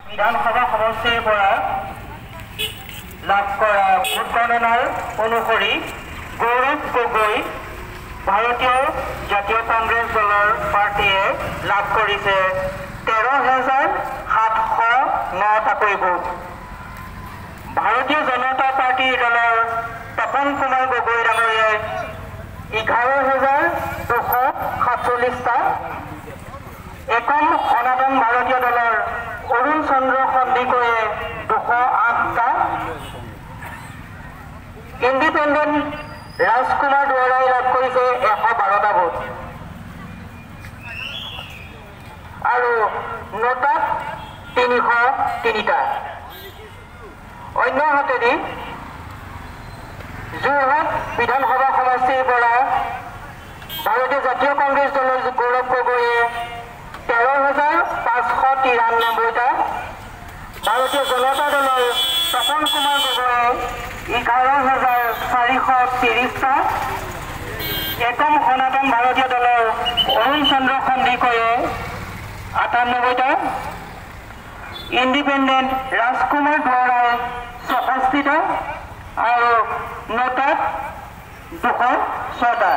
বিধানসভা সমষ্টিৰ পৰা লাভ কৰা ভোট গণনাৰ অনুসৰি গৌৰৱ গগৈ ভাৰতীয় জাতীয় কংগ্ৰেছ দলৰ পাৰ্টিয়ে লাভ কৰিছে 13,709টাকৈ ভোট। ভাৰতীয় জনতা পাৰ্টিৰ দলৰ তপন কুমাৰ গগৈ ডাঙৰীয়াই 11,247টা, একম সনাতন ভাৰতীয় দলৰ অৰুণ চন্দ্ৰ সন্দিকৈয়ে 208টা, ইণ্ডিপেণ্ডেণ্ট ৰাজকুমাৰ দুৱৰাই লাভ কৰিছে 112টা ভোট আৰু নোটাত 303টা। অন্যহাতেদি যোৰহাট বিধানসভা সমষ্টিৰ পৰা ভাৰতীয় জাতীয় কংগ্ৰেছ দলৰ গৌৰৱ গগৈয়ে 13,593টা, ভাৰতীয় জনতা দলৰ তপন কুমাৰ গগৈয়ে 11,430টা, একম সনাতন ভাৰতীয় দলৰ অৰুণ চন্দ্ৰ সন্দিকৈয়ে 98টা, ইণ্ডিপেণ্ডেণ্ট ৰাজকুমাৰ দুৱৰাই 64টা আৰু নোটাত 206টা।